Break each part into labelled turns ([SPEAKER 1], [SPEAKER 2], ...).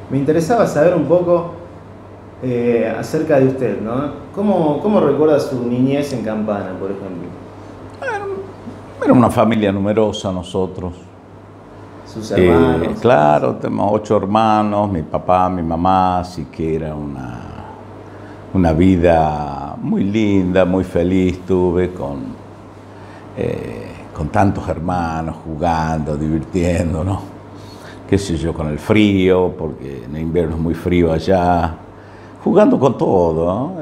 [SPEAKER 1] Me interesaba saber un poco acerca de usted, ¿no? ¿Cómo recuerda su niñez en Campana, por ejemplo?
[SPEAKER 2] Era una familia numerosa nosotros.
[SPEAKER 1] Sus hermanos.
[SPEAKER 2] Claro, tenemos 8 hermanos, mi papá, mi mamá, así que era una vida muy linda, muy feliz tuve con tantos hermanos, jugando, divirtiendo, ¿no? Qué sé yo, con el frío, porque en el invierno es muy frío allá, jugando con todo, ¿no?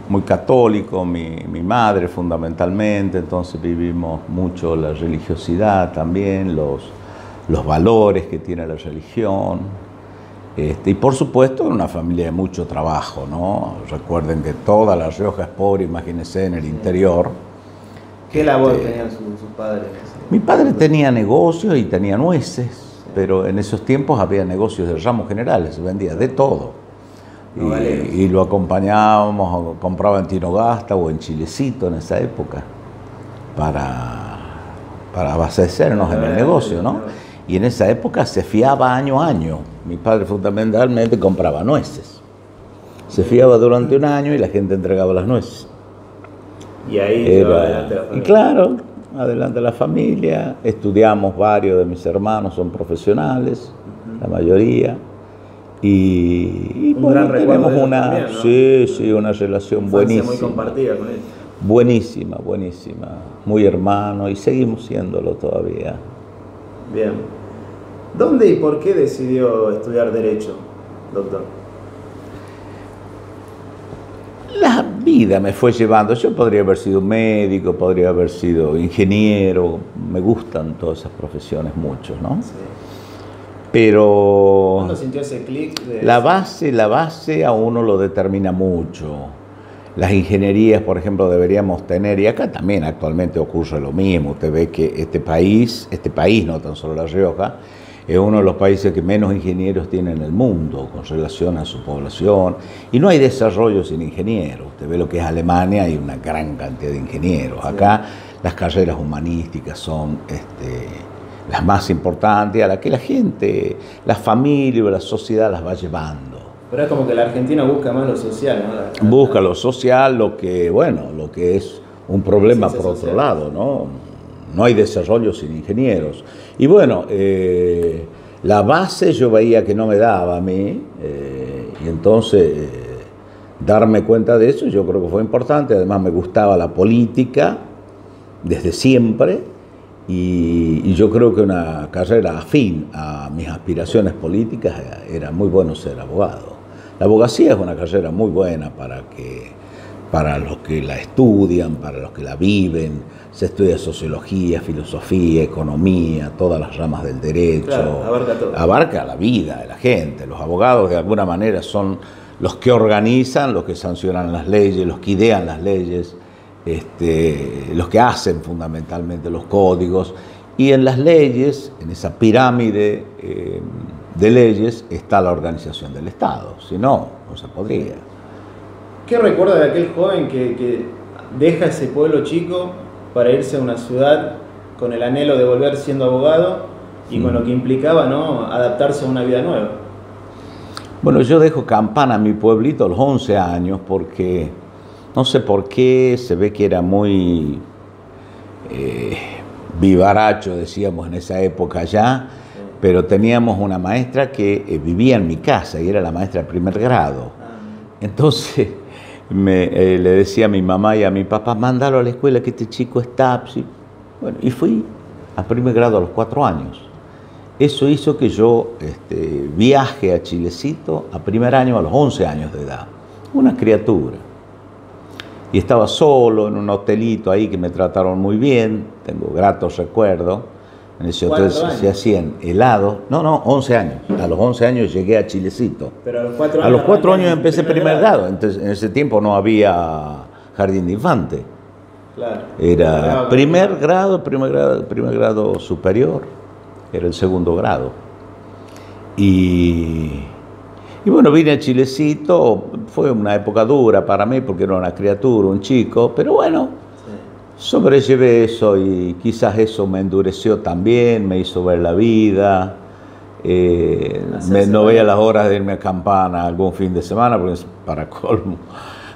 [SPEAKER 2] Muy católico, mi madre fundamentalmente, entonces vivimos mucho la religiosidad también, los valores que tiene la religión. Y por supuesto una familia de mucho trabajo, ¿no? Recuerden que toda La Rioja es pobre, imagínense en el interior.
[SPEAKER 1] ¿Qué labor tenían sus padres?
[SPEAKER 2] Mi padre tenía negocios y tenía nueces, pero en esos tiempos había negocios de ramos generales, se vendía de todo. Y lo acompañábamos, compraba en Tinogasta o en Chilecito en esa época para abastecernos en el negocio, ¿no? Y en esa época se fiaba año a año. Mi padre fundamentalmente compraba nueces. Se fiaba durante un año y la gente entregaba las nueces.
[SPEAKER 1] Y ahí llevaba adelante la familia.
[SPEAKER 2] Y claro, adelante la familia. Estudiamos, varios de mis hermanos son profesionales, la mayoría. Y
[SPEAKER 1] un
[SPEAKER 2] bueno,
[SPEAKER 1] gran recuerdo
[SPEAKER 2] tenemos una,
[SPEAKER 1] también, ¿no?
[SPEAKER 2] Sí, una relación buenísima.
[SPEAKER 1] Muy compartida con él.
[SPEAKER 2] Buenísima, buenísima. Muy hermano y seguimos siéndolo todavía.
[SPEAKER 1] Bien. ¿Dónde y por qué decidió estudiar Derecho, doctor?
[SPEAKER 2] La vida me fue llevando. Yo podría haber sido médico, podría haber sido ingeniero. Me gustan todas esas profesiones mucho, ¿no?
[SPEAKER 1] Sí.
[SPEAKER 2] Pero
[SPEAKER 1] ¿Cuándo sintió ese clic?
[SPEAKER 2] La base a uno lo determina mucho. Las ingenierías, por ejemplo, deberíamos tener, y acá también actualmente ocurre lo mismo. Usted ve que este país, no tan solo La Rioja, es uno de los países que menos ingenieros tiene en el mundo con relación a su población. Y no hay desarrollo sin ingenieros. Usted ve lo que es Alemania, hay una gran cantidad de ingenieros. Acá las carreras humanísticas son las más importantes, a las que la gente, la familia o la sociedad las va llevando.
[SPEAKER 1] Pero es como que la Argentina busca más lo social, ¿no?
[SPEAKER 2] Busca lo social, lo que es un problema por otro lado, ¿no? No hay desarrollo sin ingenieros. Y bueno, la base yo veía que no me daba a mí, y entonces darme cuenta de eso yo creo que fue importante. Además me gustaba la política desde siempre, y yo creo que una carrera afín a mis aspiraciones políticas era muy bueno ser abogado. La abogacía es una carrera muy buena para los que la estudian, para los que la viven. Se estudia sociología, filosofía, economía, todas las ramas del derecho.
[SPEAKER 1] Claro, abarca todo.
[SPEAKER 2] Abarca la vida de la gente. Los abogados de alguna manera son los que organizan, los que sancionan las leyes, los que idean las leyes, los que hacen fundamentalmente los códigos. Y en las leyes, en esa pirámide de leyes, está la organización del Estado. Si no, no se podría.
[SPEAKER 1] ¿Qué recuerda de aquel joven que deja ese pueblo chico para irse a una ciudad con el anhelo de volver siendo abogado y con lo que implicaba, ¿no?, adaptarse a una vida nueva?
[SPEAKER 2] Bueno, yo dejo Campana, mi pueblito, a los 11 años, porque no sé por qué, se ve que era muy vivaracho, decíamos en esa época ya, pero teníamos una maestra que vivía en mi casa y era la maestra de primer grado. Entonces le decía a mi mamá y a mi papá, mándalo a la escuela que este chico está apto. Bueno, y fui a primer grado a los 4 años. Eso hizo que yo viaje a Chilecito a primer año a los 11 años de edad. Una criatura. Y estaba solo en un hotelito ahí que me trataron muy bien, tengo gratos recuerdos. En ese hotel se hacían helados. No, 11 años. A los 11 años llegué a Chilecito.
[SPEAKER 1] Pero a los 4 años.
[SPEAKER 2] A los 4 años empecé primer grado. Entonces, en ese tiempo no había jardín de infante.
[SPEAKER 1] Claro.
[SPEAKER 2] Era primer grado superior. Era el segundo grado. Y bueno, vine a Chilecito. Fue una época dura para mí porque era una criatura, un chico. Pero bueno, sobrellevé eso y quizás eso me endureció también, me hizo ver la vida. No veía las horas de irme a Campana algún fin de semana, porque para colmo,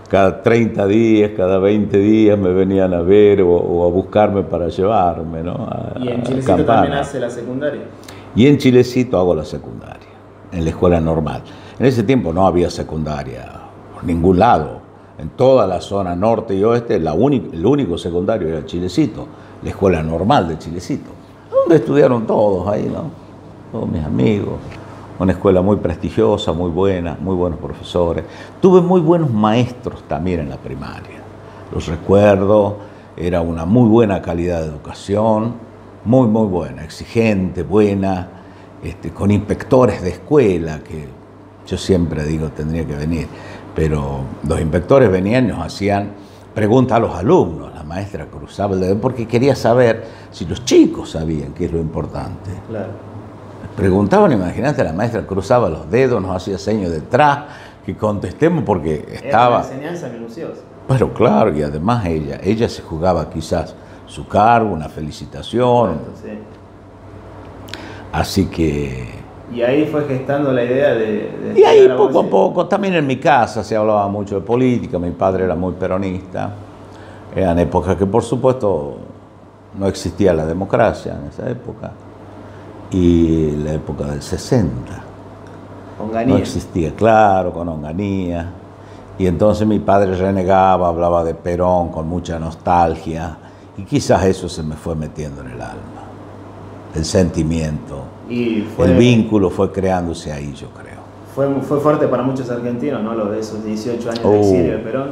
[SPEAKER 2] cada 30 días, cada 20 días me venían a ver o a buscarme para llevarme, ¿no?
[SPEAKER 1] ¿Y en Chilecito también hace la secundaria?
[SPEAKER 2] Y en Chilecito hago la secundaria, en la escuela normal. En ese tiempo no había secundaria por ningún lado. En toda la zona norte y oeste, el único secundario era Chilecito, la escuela normal de Chilecito, donde estudiaron todos ahí, ¿no? Todos mis amigos. Una escuela muy prestigiosa, muy buena, muy buenos profesores. Tuve muy buenos maestros también en la primaria. Los recuerdo, era una muy buena calidad de educación, muy buena, exigente, buena, con inspectores de escuela, que yo siempre digo tendría que venir, pero los inspectores venían y nos hacían preguntas a los alumnos. La maestra cruzaba el dedo porque quería saber si los chicos sabían qué es lo importante.
[SPEAKER 1] Claro.
[SPEAKER 2] Preguntaban, imagínate, la maestra cruzaba los dedos, nos hacía señas detrás, que contestemos porque estaba...
[SPEAKER 1] Era una enseñanza minuciosa.
[SPEAKER 2] Pero claro, y además ella se jugaba quizás su cargo, una felicitación.
[SPEAKER 1] Sí.
[SPEAKER 2] Así que...
[SPEAKER 1] Y ahí fue gestando la idea de
[SPEAKER 2] y ahí poco a poco, también en mi casa se hablaba mucho de política, mi padre era muy peronista. Eran épocas que por supuesto no existía la democracia en esa época. Y la época del 60.
[SPEAKER 1] Onganía.
[SPEAKER 2] No existía, claro, con Onganía. Y entonces mi padre renegaba, hablaba de Perón con mucha nostalgia. Y quizás eso se me fue metiendo en el alma. El sentimiento, el vínculo fue creándose ahí, yo creo.
[SPEAKER 1] Fue fuerte para muchos argentinos, ¿no? Lo de esos 18 años de exilio de Perón.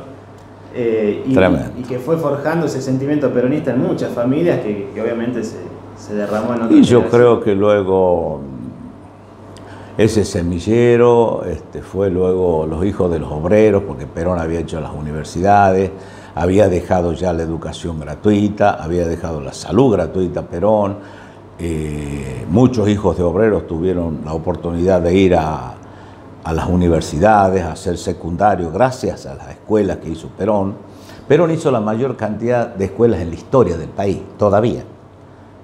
[SPEAKER 2] Tremendo.
[SPEAKER 1] Y que fue forjando ese sentimiento peronista en muchas familias que obviamente se derramó en otras.
[SPEAKER 2] Y yo creo que luego ese semillero fue luego los hijos de los obreros, porque Perón había hecho las universidades, había dejado ya la educación gratuita, había dejado la salud gratuita Perón. Muchos hijos de obreros tuvieron la oportunidad de ir a las universidades, a hacer secundario, gracias a las escuelas que hizo Perón. Perón hizo la mayor cantidad de escuelas en la historia del país, todavía.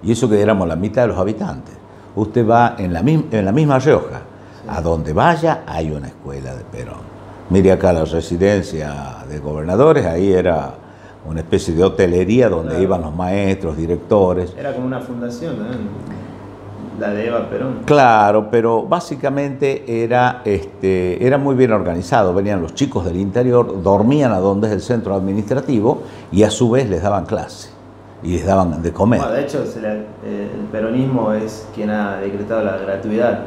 [SPEAKER 2] Y eso que éramos la mitad de los habitantes. Usted va en la misma Rioja, sí, a donde vaya hay una escuela de Perón. Mire acá la residencia de gobernadores, ahí era una especie de hotelería donde claro, iban los maestros, directores.
[SPEAKER 1] Era como una fundación, ¿no? La de Eva Perón.
[SPEAKER 2] Claro, pero básicamente era muy bien organizado. Venían los chicos del interior, dormían a donde es el centro administrativo y a su vez les daban clase y les daban de comer.
[SPEAKER 1] Bueno, de hecho, el peronismo es quien ha decretado la gratuidad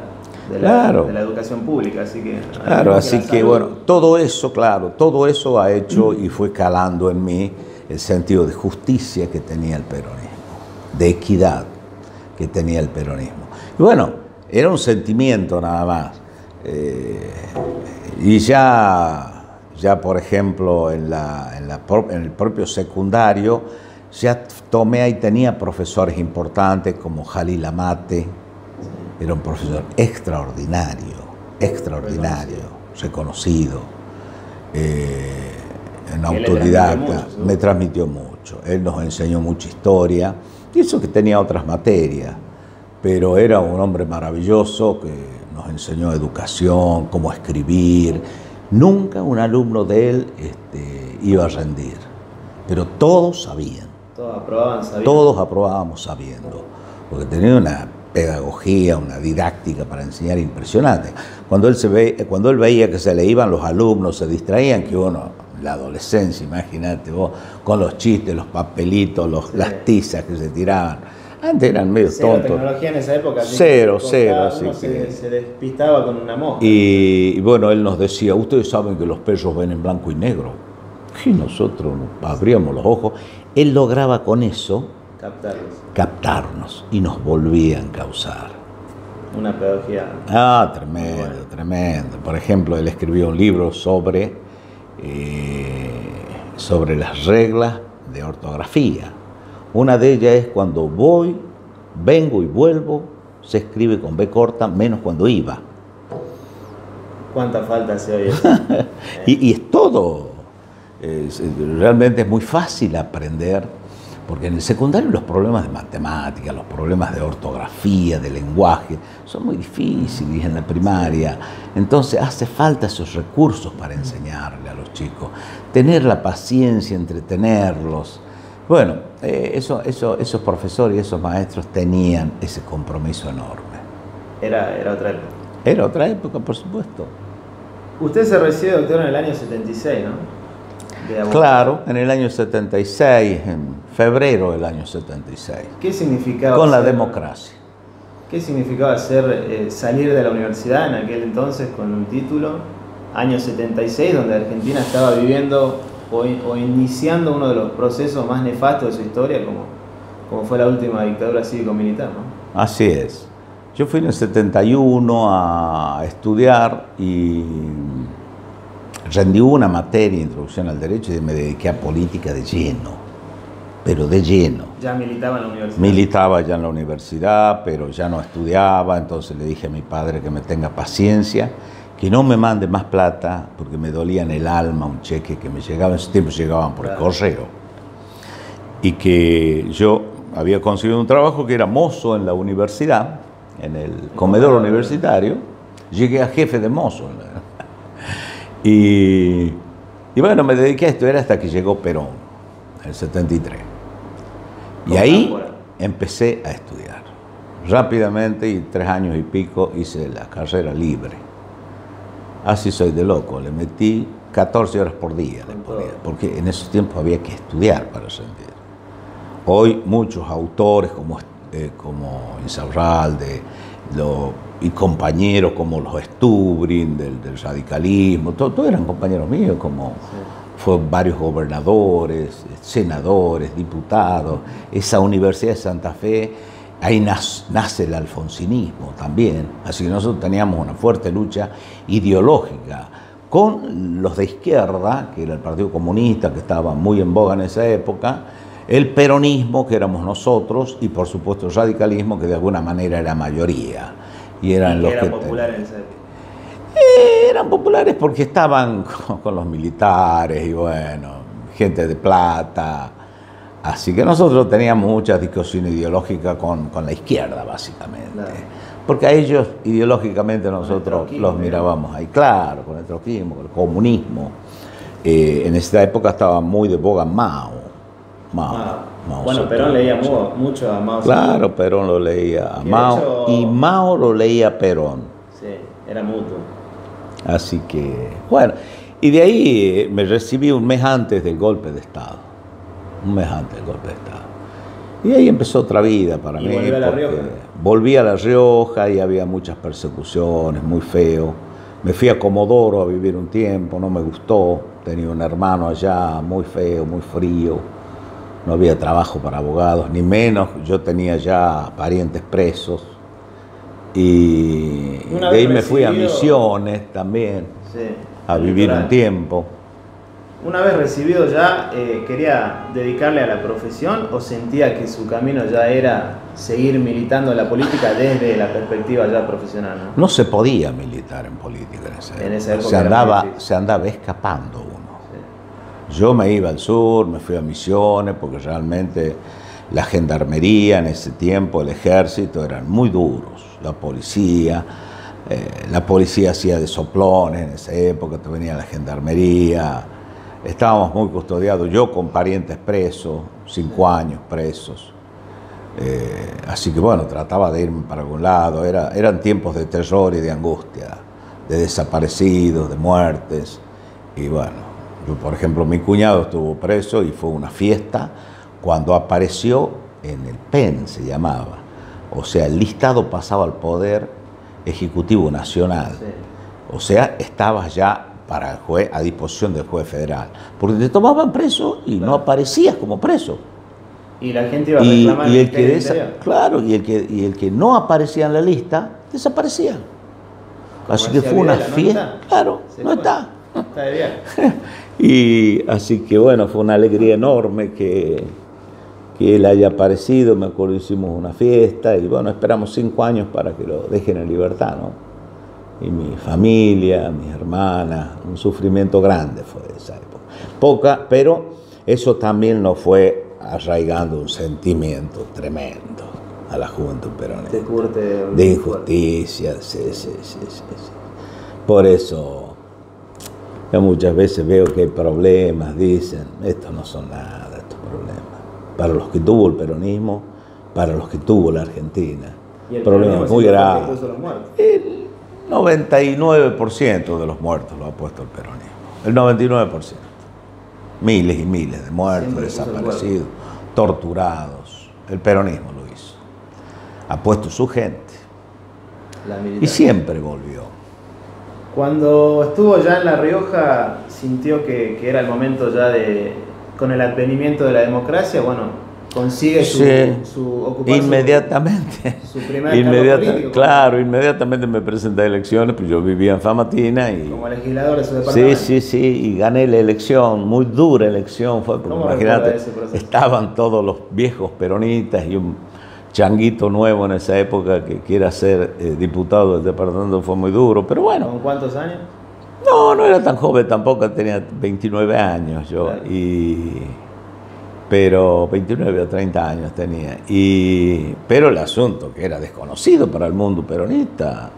[SPEAKER 1] de la educación pública, así que...
[SPEAKER 2] Claro, así que bueno, todo eso ha hecho y fue calando en mí el sentido de justicia que tenía el peronismo, de equidad que tenía el peronismo. Y bueno, era un sentimiento nada más. Y ya por ejemplo, en el propio secundario, ya tomé ahí, tenía profesores importantes como Jalil Amate, era un profesor extraordinario, reconocido, un autodidacta, me transmitió mucho. Él nos enseñó mucha historia, y eso que tenía otras materias, pero era un hombre maravilloso que nos enseñó educación, cómo escribir. Nunca un alumno de él iba a rendir, pero todos sabían. Todos aprobábamos sabiendo, porque tenía una pedagogía, una didáctica para enseñar impresionante. Cuando él veía que se le iban los alumnos, se distraían, que uno, la adolescencia, imagínate vos, con los chistes, los papelitos, las tizas que se tiraban. Antes eran medio tontos.
[SPEAKER 1] Tecnología en esa época.
[SPEAKER 2] Cero, así que...
[SPEAKER 1] Se despistaba con una mosca.
[SPEAKER 2] Y bueno, él nos decía, ustedes saben que los perros ven en blanco y negro. Y nosotros nos abríamos los ojos. Él lograba con eso captarnos y nos volvía a encauzar.
[SPEAKER 1] Una pedagogía.
[SPEAKER 2] Tremendo. Por ejemplo, él escribió un libro sobre las reglas de ortografía. Una de ellas es cuando voy, vengo y vuelvo, se escribe con B corta, menos cuando iba.
[SPEAKER 1] ¿Cuánta falta se oye?
[SPEAKER 2] y es todo. Realmente es muy fácil aprender Porque en el secundario los problemas de matemática, los problemas de ortografía, de lenguaje, son muy difíciles, y en la primaria. Entonces hace falta esos recursos para enseñarle a los chicos, tener la paciencia, entretenerlos. Bueno, esos profesores y esos maestros tenían ese compromiso enorme.
[SPEAKER 1] Era otra época.
[SPEAKER 2] Era otra época, por supuesto.
[SPEAKER 1] Usted se recibe doctor en el año 76, ¿no?
[SPEAKER 2] Claro, en el año 76, en febrero del año 76.
[SPEAKER 1] ¿Qué significaba
[SPEAKER 2] con la democracia?
[SPEAKER 1] ¿Qué significaba salir de la universidad en aquel entonces con un título? Año 76, donde Argentina estaba viviendo o iniciando uno de los procesos más nefastos de su historia, como fue la última dictadura cívico-militar, ¿no?
[SPEAKER 2] Así es. Yo fui en el 71 a estudiar y rendí una materia, Introducción al Derecho, y me dediqué a política de lleno, pero de lleno.
[SPEAKER 1] ¿Ya militaba en la universidad?
[SPEAKER 2] Militaba ya en la universidad, pero ya no estudiaba, entonces le dije a mi padre que me tenga paciencia, que no me mande más plata, porque me dolía en el alma un cheque que me llegaba, en ese tiempo llegaban por el correo, y que yo había conseguido un trabajo que era mozo en la universidad, en el comedor universitario, llegué a jefe de mozo. Y bueno, me dediqué a estudiar hasta que llegó Perón, en el 73. Y ahí empecé a estudiar. Rápidamente, y 3 años y pico, hice la carrera libre. Así soy de loco, le metí 14 horas por día, porque en esos tiempos había que estudiar para rendir. Hoy muchos autores como Insaurralde y compañeros como los Stubrin del radicalismo, todos eran compañeros míos, como fueron varios gobernadores, senadores, diputados. Esa Universidad de Santa Fe, ahí nace el alfonsinismo también, así que nosotros teníamos una fuerte lucha ideológica con los de izquierda, que era el Partido Comunista, que estaba muy en boga en esa época, el peronismo, que éramos nosotros, y por supuesto el radicalismo, que de alguna manera era mayoría. Y eran los que eran populares en esa época. Eran populares porque estaban con los militares y bueno, gente de plata. Así que nosotros teníamos mucha discusión ideológica con la izquierda, básicamente. Claro. Porque a ellos ideológicamente nosotros los mirábamos ahí, claro, con el trotskismo, con el comunismo. En esa época estaba muy de boga Mao.
[SPEAKER 1] Bueno, Perón leía mucho a Mao.
[SPEAKER 2] Claro, Perón lo leía a Mao y Mao lo leía a Perón.
[SPEAKER 1] Sí, era mutuo.
[SPEAKER 2] Así que, bueno, y de ahí me recibí un mes antes del golpe de Estado. Un mes antes del golpe de Estado. Y ahí empezó otra vida para mí.
[SPEAKER 1] ¿Volvió a La Rioja?
[SPEAKER 2] Volví a La Rioja y había muchas persecuciones, muy feo. Me fui a Comodoro a vivir un tiempo, no me gustó. Tenía un hermano allá muy feo, muy frío. No había trabajo para abogados, ni menos. Yo tenía ya parientes presos. Y de ahí me fui a Misiones también, a vivir un tiempo.
[SPEAKER 1] Una vez recibido ya, ¿quería dedicarle a la profesión o sentía que su camino ya era seguir militando en la política desde la perspectiva ya profesional? No
[SPEAKER 2] se podía militar en política en esa época. Se andaba escapando uno. Yo me iba al sur, me fui a Misiones, porque realmente la gendarmería en ese tiempo, el ejército, eran muy duros. La policía hacía de soplones en esa época, te venía la gendarmería. Estábamos muy custodiados, yo con parientes presos, 5 años presos. Así que bueno, trataba de irme para algún lado. Eran tiempos de terror y de angustia, de desaparecidos, de muertes. Y bueno, por ejemplo, mi cuñado estuvo preso y fue una fiesta cuando apareció en el PEN, se llamaba. O sea, el listado pasaba al Poder Ejecutivo Nacional. Sí. O sea, estabas ya para el juez, a disposición del juez federal. Porque te tomaban preso y no aparecías como preso.
[SPEAKER 1] Y la gente iba a reclamar
[SPEAKER 2] y el que no aparecía en la lista, desaparecía. Así que fue una fiesta. Claro, no está.
[SPEAKER 1] Está de viaje.
[SPEAKER 2] Y así que bueno, fue una alegría enorme que él haya aparecido. Me acuerdo, hicimos una fiesta y bueno, esperamos 5 años para que lo dejen en libertad, ¿no? Y mi familia, mis hermanas, un sufrimiento grande fue de esa época. Poca, pero eso también no fue arraigando un sentimiento tremendo a la juventud peronista.
[SPEAKER 1] Te curte
[SPEAKER 2] De injusticia, sí. Por eso, yo muchas veces veo que hay problemas, dicen, estos no son nada, estos problemas. Para los que tuvo el peronismo, para los que tuvo la Argentina.
[SPEAKER 1] Y el
[SPEAKER 2] Problemas muy graves.
[SPEAKER 1] los muertos.
[SPEAKER 2] El 99% de los muertos lo ha puesto el peronismo. El 99%. Miles y miles de muertos,
[SPEAKER 1] Siempre
[SPEAKER 2] desaparecidos, torturados. El peronismo lo hizo. Ha puesto su gente.
[SPEAKER 1] La militar.
[SPEAKER 2] Y siempre volvió.
[SPEAKER 1] Cuando estuvo ya en La Rioja, sintió que era el momento ya de, con el advenimiento de la democracia, bueno, consigue su ocupar
[SPEAKER 2] inmediatamente.
[SPEAKER 1] su primer cargo político.
[SPEAKER 2] Claro, inmediatamente me presenté a elecciones, pues yo vivía en Famatina y...
[SPEAKER 1] Como legislador de su departamento.
[SPEAKER 2] Sí, y gané la elección, muy dura elección fue, porque imagínate, estaban todos los viejos peronistas y un changuito nuevo en esa época que quiera ser diputado del departamento, fue muy duro, pero bueno.
[SPEAKER 1] ¿Con cuántos años?
[SPEAKER 2] No era tan joven tampoco, tenía 29 años yo,
[SPEAKER 1] claro.
[SPEAKER 2] Pero 29 o 30 años tenía. Pero el asunto que era desconocido para el mundo peronista,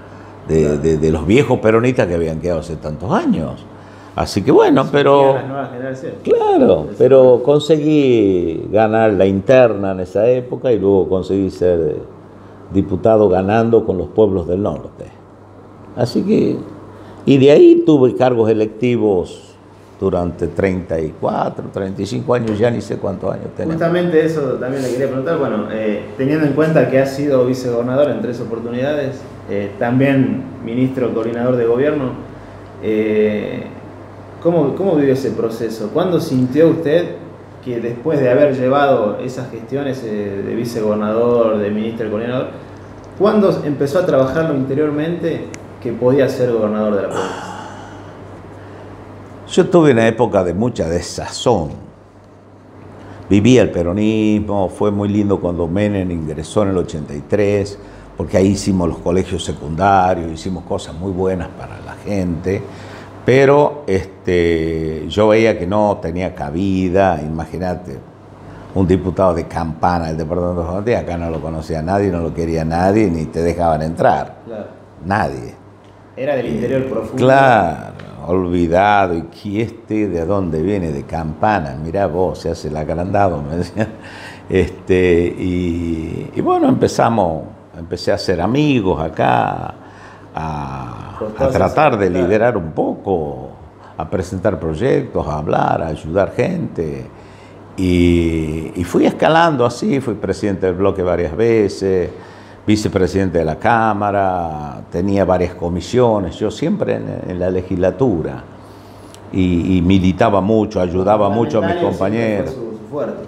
[SPEAKER 2] de los viejos peronistas que habían quedado hace tantos años. Así que bueno, pero...
[SPEAKER 1] Las nuevas generaciones.
[SPEAKER 2] Claro, pero conseguí ganar la interna en esa época y luego conseguí ser diputado ganando con los pueblos del norte. Así que... Y de ahí tuve cargos electivos durante 34, 35 años, ya ni sé cuántos años tenemos.
[SPEAKER 1] Justamente eso también le quería preguntar, bueno, teniendo en cuenta que ha sido vicegobernador en 3 oportunidades, también ministro coordinador de gobierno, ¿cómo vivió ese proceso? ¿Cuándo sintió usted que después de haber llevado esas gestiones de vicegobernador, de ministro coordinador, cuándo empezó a trabajarlo interiormente que podía ser gobernador de la provincia?
[SPEAKER 2] Yo tuve una época de mucha desazón. Vivía el peronismo, fue muy lindo cuando Menem ingresó en el 83, porque ahí hicimos los colegios secundarios, hicimos cosas muy buenas para la gente, pero yo veía que no tenía cabida. Imagínate, un diputado de Campana del departamento de Famatina, acá no lo conocía nadie, no lo quería nadie, ni te dejaban entrar.
[SPEAKER 1] Claro.
[SPEAKER 2] Nadie.
[SPEAKER 1] Era del interior profundo.
[SPEAKER 2] Claro, olvidado. ¿Y de dónde viene? De Campana. Mirá vos, se hace el agrandado, me decían. Y bueno, empecé a hacer amigos acá, a tratar de liderar un poco, a presentar proyectos, a hablar, a ayudar gente. Y fui escalando así, fui presidente del bloque varias veces, vicepresidente de la Cámara, tenía varias comisiones, yo siempre en la legislatura, y militaba mucho, ayudaba mucho a mis compañeros.
[SPEAKER 1] Su fuerte.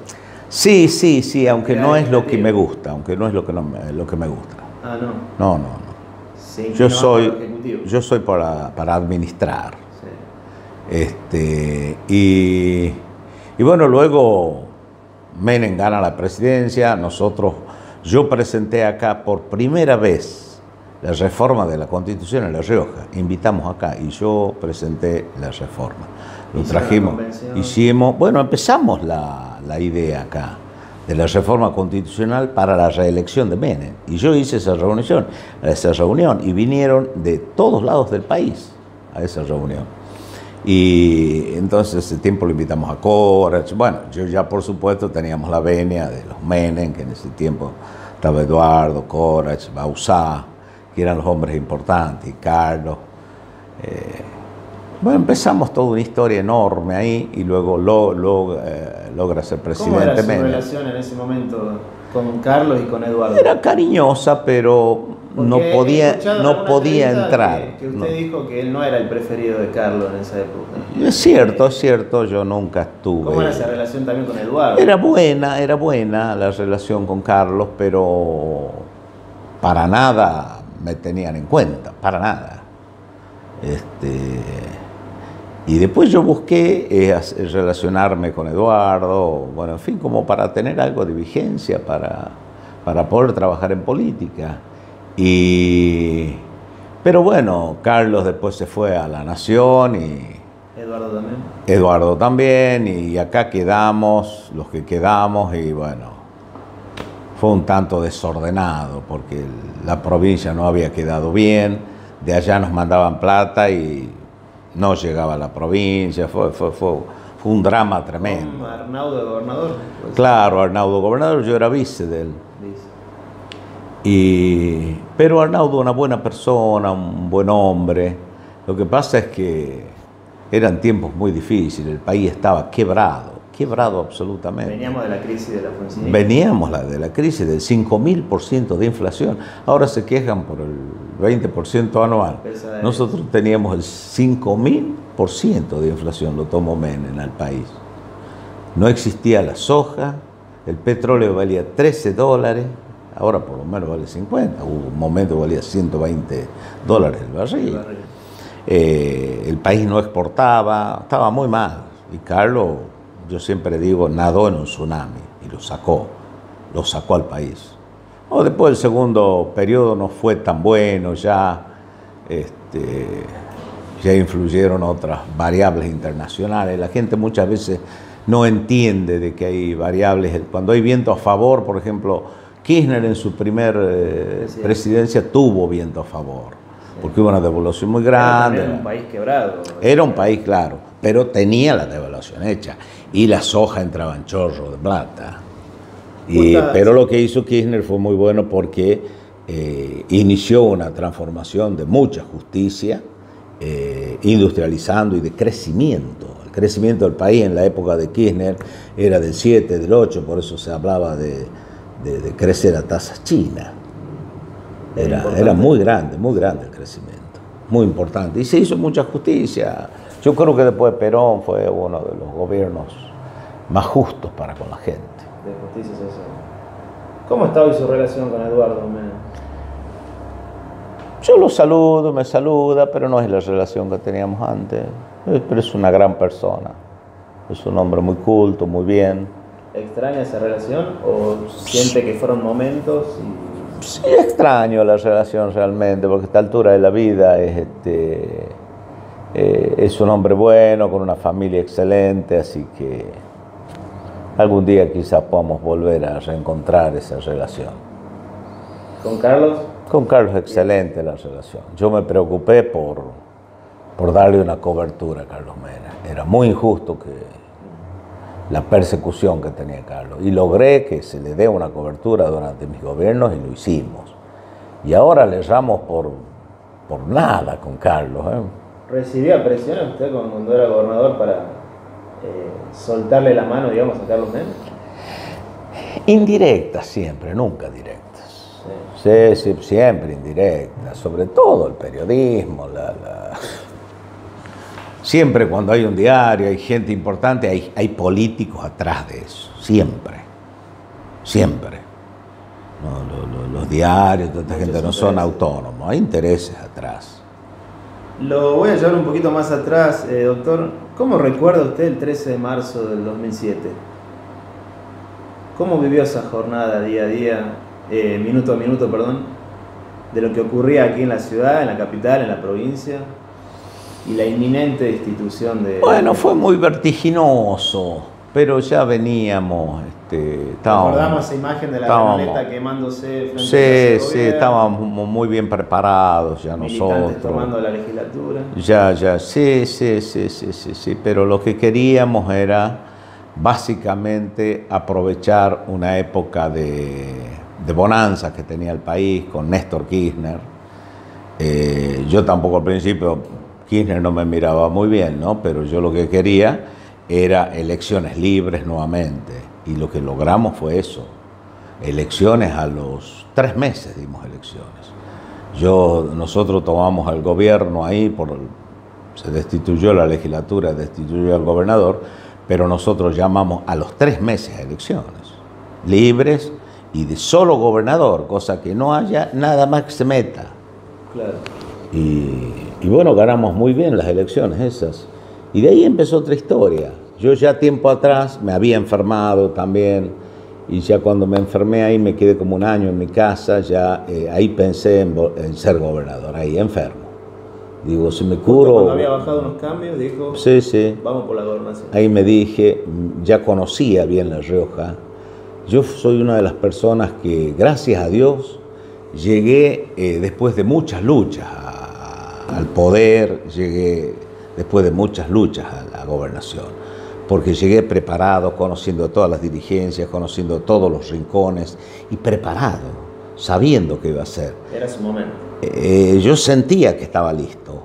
[SPEAKER 2] Sí, aunque no es lo que me gusta, aunque no es lo que me gusta.
[SPEAKER 1] Ah, no.
[SPEAKER 2] No.
[SPEAKER 1] Sí,
[SPEAKER 2] Yo soy para administrar.
[SPEAKER 1] Sí.
[SPEAKER 2] Y bueno, luego Menem gana la presidencia, yo presenté acá por primera vez la reforma de la Constitución en La Rioja, invitamos acá y yo presenté la reforma. Lo trajimos, empezamos la idea acá de la reforma constitucional para la reelección de Menem, y yo hice esa reunión y vinieron de todos lados del país a esa reunión. Y entonces ese tiempo lo invitamos a Corach. Bueno, yo ya por supuesto teníamos la venia de los Menem, que en ese tiempo estaba Eduardo, Corach, Bauzá, que eran los hombres importantes, y Carlos. Bueno, empezamos toda una historia enorme ahí, y luego logra ser presidente.
[SPEAKER 1] ¿Cómo era su
[SPEAKER 2] Menem.
[SPEAKER 1] relación en ese momento con Carlos y con Eduardo?
[SPEAKER 2] Era cariñosa, pero no podía entrar.
[SPEAKER 1] Que usted dijo que él no era el preferido de Carlos en esa época.
[SPEAKER 2] Es cierto, yo nunca estuve.
[SPEAKER 1] ¿Cómo era esa relación también con Eduardo?
[SPEAKER 2] Era buena la relación con Carlos, pero para nada me tenían en cuenta, para nada. Y después yo busqué relacionarme con Eduardo, bueno, en fin, como para tener algo de vigencia, para poder trabajar en política. Pero bueno, Carlos después se fue a La Nación
[SPEAKER 1] Eduardo también.
[SPEAKER 2] Eduardo también, y acá quedamos, los que quedamos, y bueno, fue un tanto desordenado porque la provincia no había quedado bien, de allá nos mandaban plata y no llegaba a la provincia, fue un drama tremendo.
[SPEAKER 1] ¿Con Arnaudo de gobernador? Pues,
[SPEAKER 2] claro, Arnaudo gobernador, yo era vice de él. Pero Arnaudo una buena persona, un buen hombre. Lo que pasa es que eran tiempos muy difíciles, el país estaba quebrado absolutamente.
[SPEAKER 1] Veníamos de la crisis de la Alfonsín.
[SPEAKER 2] Veníamos de la crisis del 5.000% de inflación. Ahora se quejan por el 20% anual. Nosotros teníamos el 5.000% de inflación, lo tomó Menem al país. No existía la soja, el petróleo valía $13, ahora por lo menos vale 50. Hubo un momento que valía $120 el barril. El país no exportaba, estaba muy mal. Y Carlos, yo siempre digo, nadó en un tsunami y lo sacó al país. Después el segundo periodo no fue tan bueno, ya influyeron otras variables internacionales. La gente muchas veces no entiende de que hay variables. Cuando hay viento a favor, por ejemplo, Kirchner en su primer presidencia tuvo viento a favor, porque hubo una devaluación muy grande.
[SPEAKER 1] Era un país quebrado.
[SPEAKER 2] Era un país, claro, pero tenía la devaluación hecha y la soja entraba en chorro de plata. Pero lo que hizo Kirchner fue muy bueno porque inició una transformación de mucha justicia, industrializando y de crecimiento. El crecimiento del país en la época de Kirchner era del 7, del 8, por eso se hablaba de crecer a tasas chinas. Era muy grande el crecimiento, muy importante. Y se hizo mucha justicia. Yo creo que después de Perón fue uno de los gobiernos más justos para con la gente.
[SPEAKER 1] De justicia social. ¿Cómo está hoy su relación con Eduardo Menem?
[SPEAKER 2] Yo lo saludo, me saluda, pero no es la relación que teníamos antes. Pero es una gran persona. Es un hombre muy culto, muy bien.
[SPEAKER 1] ¿Extraña esa relación o siente que fueron momentos?
[SPEAKER 2] Sí, extraño la relación realmente, porque a esta altura de la vida es un hombre bueno, con una familia excelente, así que algún día quizás podamos volver a reencontrar esa relación.
[SPEAKER 1] ¿Con Carlos?
[SPEAKER 2] Con Carlos excelente la relación. Yo me preocupé por darle una cobertura a Carlos Mena. Era muy injusto la persecución que tenía Carlos, y logré que se le dé una cobertura durante mis gobiernos y lo hicimos. Y ahora le erramos por nada con Carlos.
[SPEAKER 1] ¿Recibía presión usted cuando era gobernador para soltarle la mano, digamos, a Carlos Menem?
[SPEAKER 2] Indirectas siempre, nunca directas. Sí, siempre indirectas, sobre todo el periodismo, Siempre cuando hay un diario, hay gente importante, hay políticos atrás de eso, siempre. Los diarios, toda esta gente no son autónomos, hay intereses atrás.
[SPEAKER 1] Lo voy a llevar un poquito más atrás, doctor. ¿Cómo recuerda usted el 13 de marzo del 2007? ¿Cómo vivió esa jornada día a día, minuto a minuto, de lo que ocurría aquí en la ciudad, en la capital, en la provincia? Y la inminente destitución de...
[SPEAKER 2] Bueno, fue muy vertiginoso, pero ya veníamos...
[SPEAKER 1] Recordamos esa imagen de la camioneta quemándose frente a la Segovia.
[SPEAKER 2] Sí, estábamos muy bien preparados ya nosotros.
[SPEAKER 1] Tomando la legislatura.
[SPEAKER 2] Sí, pero lo que queríamos era básicamente aprovechar una época de bonanza que tenía el país con Néstor Kirchner. Yo tampoco al principio... Kirchner no me miraba muy bien, ¿no? Pero yo lo que quería era elecciones libres nuevamente. Y lo que logramos fue eso. Elecciones a los 3 meses dimos elecciones. Nosotros tomamos el gobierno ahí, se destituyó la legislatura, destituyó al gobernador, pero nosotros llamamos a los 3 meses a elecciones libres y de solo gobernador, cosa que no haya nada más que se meta.
[SPEAKER 1] Claro.
[SPEAKER 2] Y bueno, ganamos muy bien las elecciones esas. Y de ahí empezó otra historia. Yo ya tiempo atrás me había enfermado también, y ya cuando me enfermé ahí me quedé como un año en mi casa, ya ahí pensé en ser gobernador, ahí enfermo. Digo, si me
[SPEAKER 1] Justo
[SPEAKER 2] curo...
[SPEAKER 1] cuando había bajado unos cambios, dijo,
[SPEAKER 2] Sí, sí.
[SPEAKER 1] vamos por la gobernación.
[SPEAKER 2] Ahí me dije, ya conocía bien La Rioja. Yo soy una de las personas que, gracias a Dios, llegué después de muchas luchas al poder, llegué después de muchas luchas a la gobernación, porque llegué preparado, conociendo todas las dirigencias, conociendo todos los rincones y preparado, sabiendo qué iba a hacer.
[SPEAKER 1] Era su momento.
[SPEAKER 2] Yo sentía que estaba listo.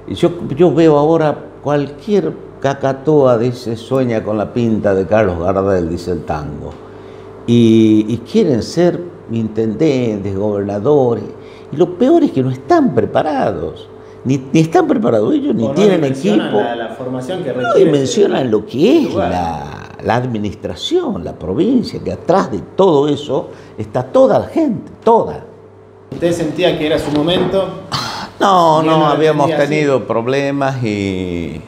[SPEAKER 2] Yo veo ahora cualquier cacatoa, dice, sueña con la pinta de Carlos Gardel, dice el tango. Y quieren ser intendentes, gobernadores. Y lo peor es que no están preparados. Ni están preparados ellos, ni tienen equipo.
[SPEAKER 1] La formación que
[SPEAKER 2] requiere. No mencionan lo que es la administración, la provincia, que atrás de todo eso está toda la gente, toda.
[SPEAKER 1] ¿Usted sentía que era su momento?
[SPEAKER 2] No, habíamos tenido problemas y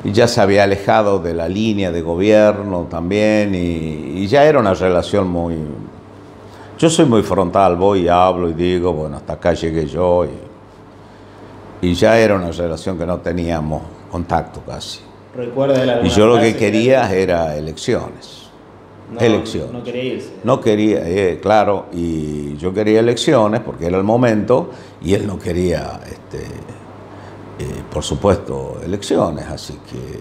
[SPEAKER 2] ya se había alejado de la línea de gobierno también y ya era una relación muy... Yo soy muy frontal, voy y hablo y digo, bueno, hasta acá llegué yo y ya era una relación que no teníamos contacto casi.
[SPEAKER 1] ¿Recuerda de
[SPEAKER 2] y yo lo que quería era elecciones. Elecciones.
[SPEAKER 1] No quería irse.
[SPEAKER 2] No quería, claro, y yo quería elecciones porque era el momento y él no quería, por supuesto, elecciones, así que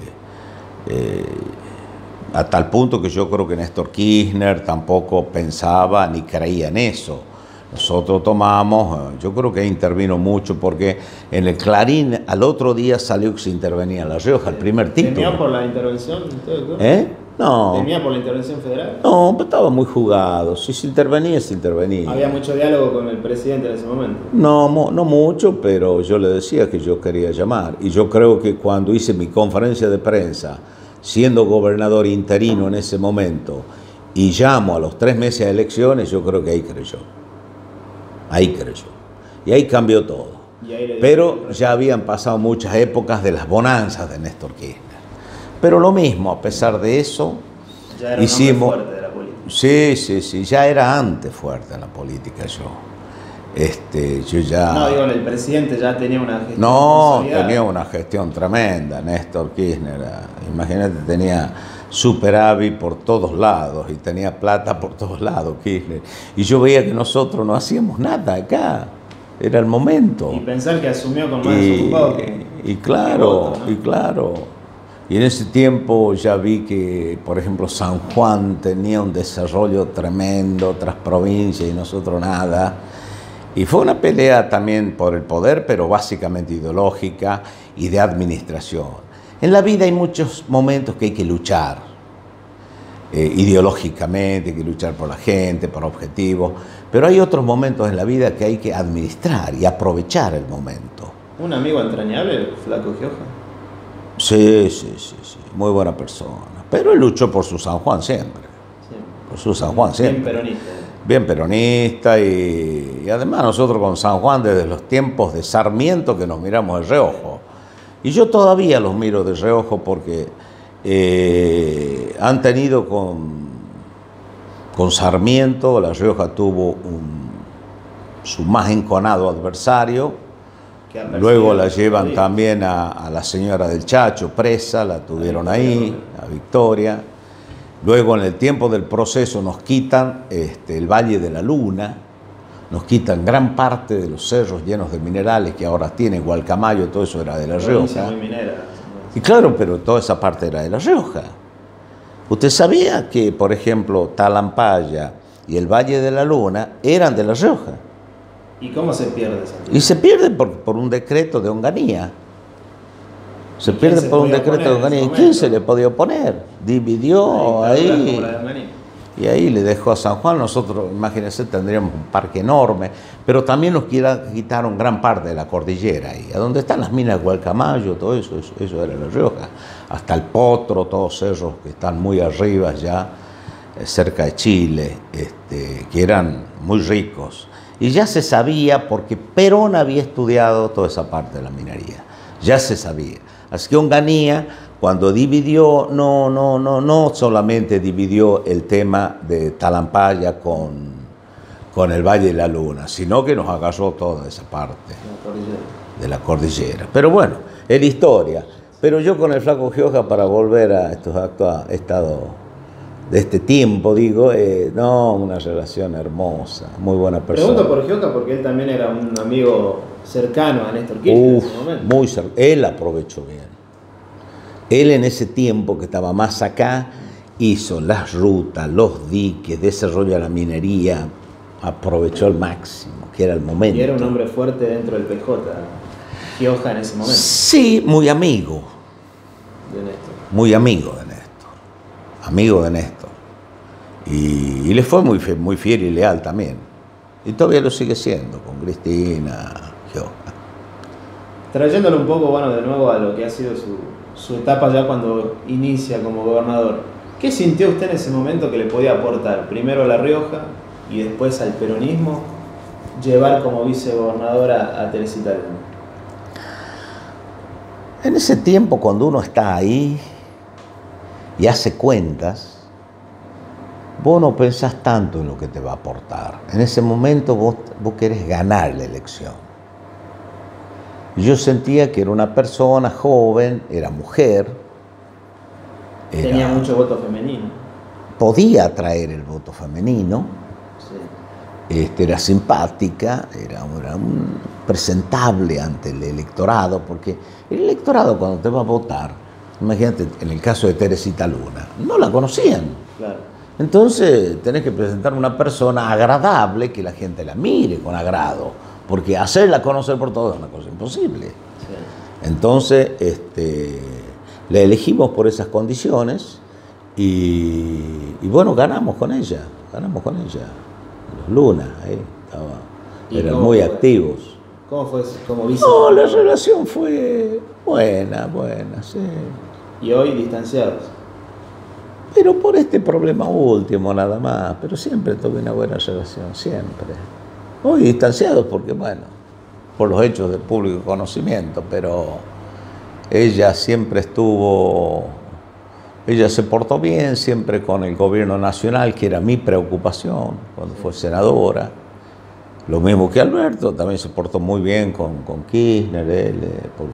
[SPEAKER 2] a tal punto que yo creo que Néstor Kirchner tampoco pensaba ni creía en eso. Nosotros tomamos, yo creo que intervino mucho porque en el Clarín al otro día salió que se intervenía en La Rioja, el primer título.
[SPEAKER 1] ¿Temía por la intervención?
[SPEAKER 2] No.
[SPEAKER 1] ¿Temía por la intervención federal?
[SPEAKER 2] No, estaba muy jugado. Si se intervenía, se intervenía.
[SPEAKER 1] ¿Había mucho diálogo con el presidente en ese momento?
[SPEAKER 2] No mucho, pero yo le decía que yo quería llamar. Y yo creo que cuando hice mi conferencia de prensa, siendo gobernador interino en ese momento, y llamo a los 3 meses de elecciones, yo creo que ahí creyó. Ahí creyó. Y ahí cambió todo. Pero ya habían pasado muchas épocas de las bonanzas de Néstor Kirchner. Pero lo mismo, a pesar de eso,
[SPEAKER 1] ya era hicimos... fuerte de la política.
[SPEAKER 2] Sí, ya era antes fuerte en la política yo. Yo ya...
[SPEAKER 1] No, digo, el presidente ya tenía una gestión.
[SPEAKER 2] No, tenía una gestión tremenda, Néstor Kirchner. Imagínate, tenía superávit por todos lados y tenía plata por todos lados, Kirchner. Y yo veía que nosotros no hacíamos nada acá. Era el momento.
[SPEAKER 1] Y pensar que asumió con más desocupado que...
[SPEAKER 2] Y claro. Y en ese tiempo ya vi que, por ejemplo, San Juan tenía un desarrollo tremendo, otras provincias y nosotros nada. Y fue una pelea también por el poder, pero básicamente ideológica y de administración. En la vida hay muchos momentos que hay que luchar, ideológicamente, hay que luchar por la gente, por objetivos, pero hay otros momentos en la vida que hay que administrar y aprovechar el momento.
[SPEAKER 1] ¿Un amigo entrañable, el Flaco Gioja?
[SPEAKER 2] Sí, muy buena persona. Pero él luchó por su San Juan siempre. Sí. Por su San Juan siempre.
[SPEAKER 1] Bien peronista.
[SPEAKER 2] Bien peronista y además nosotros con San Juan desde los tiempos de Sarmiento que nos miramos de reojo. Y yo todavía los miro de reojo porque han tenido con Sarmiento, La Rioja tuvo su más enconado adversario. Luego la llevan también a la señora del Chacho, presa, la tuvieron ahí, a Victoria. Luego en el tiempo del proceso nos quitan el Valle de la Luna, nos quitan gran parte de los cerros llenos de minerales que ahora tiene Gualcamayo, todo eso era de La Rioja. Y claro, pero toda esa parte era de La Rioja. ¿Usted sabía que, por ejemplo, Talampaya y el Valle de la Luna eran de La Rioja?
[SPEAKER 1] ¿Y cómo se pierde esa tierra?
[SPEAKER 2] Y se pierde por un decreto de Onganía. Se pierde por un decreto de Onganía. ¿Y quién se le podía oponer? Dividió ahí. Y ahí le dejó a San Juan. Nosotros, imagínense, tendríamos un parque enorme. Pero también nos quitaron gran parte de la cordillera ahí. A donde están las minas de Gualcamayo, todo eso era La Rioja. Hasta el Potro, todos cerros que están muy arriba ya, cerca de Chile, que eran muy ricos. Y ya se sabía, porque Perón había estudiado toda esa parte de la minería. Ya se sabía. Así que Onganía, cuando dividió, no solamente dividió el tema de Talampaya con con el Valle de la Luna, sino que nos agarró toda esa parte
[SPEAKER 1] La cordillera.
[SPEAKER 2] de la cordillera. Pero bueno, es la historia. Pero yo con el Flaco Gioja, para volver a estos estados de este tiempo, digo, no, una relación hermosa, muy buena persona.
[SPEAKER 1] Pregunto por Gioja porque él también era un amigo cercano a Néstor Kirchner en ese momento.
[SPEAKER 2] Muy cercano. Él aprovechó bien. Él en ese tiempo que estaba más acá, hizo las rutas, los diques, desarrolló la minería, aprovechó al máximo, que era el momento.
[SPEAKER 1] Y era un hombre fuerte dentro del PJ, Gioja en ese momento.
[SPEAKER 2] Sí, muy amigo.
[SPEAKER 1] De Néstor.
[SPEAKER 2] Muy amigo de Néstor. Amigo de Néstor. Y le fue muy fiel y leal también. Y todavía lo sigue siendo, con Cristina, Gioja.
[SPEAKER 1] Trayéndolo un poco, bueno, de nuevo a lo que ha sido su etapa ya cuando inicia como gobernador. ¿Qué sintió usted en ese momento que le podía aportar? Primero a La Rioja y después al peronismo, llevar como vicegobernadora a Teresita Luna.
[SPEAKER 2] En ese tiempo, cuando uno está ahí y hace cuentas, vos no pensás tanto en lo que te va a aportar. En ese momento vos querés ganar la elección. Yo sentía que era una persona joven, era mujer.
[SPEAKER 1] Tenía mucho voto femenino.
[SPEAKER 2] Podía atraer el voto femenino.
[SPEAKER 1] Sí.
[SPEAKER 2] Era simpática, era un presentable ante el electorado, porque el electorado cuando te va a votar, imagínate, en el caso de Teresita Luna, no la conocían.
[SPEAKER 1] Claro.
[SPEAKER 2] Entonces tenés que presentar una persona agradable, que la gente la mire con agrado, porque hacerla conocer por todos es una cosa imposible.
[SPEAKER 1] Sí.
[SPEAKER 2] Entonces la elegimos por esas condiciones y bueno, ganamos con ella. Los Luna, eran muy activos.
[SPEAKER 1] ¿Cómo fue como vice?
[SPEAKER 2] No, la relación fue buena, sí.
[SPEAKER 1] Y hoy distanciados.
[SPEAKER 2] Pero por este problema último nada más, pero siempre tuve una buena relación, siempre. Hoy distanciados porque, bueno, por los hechos de público conocimiento, pero ella siempre ella se portó bien siempre con el gobierno nacional, que era mi preocupación cuando fue senadora. Lo mismo que Alberto, también se portó muy bien con Kirchner, él,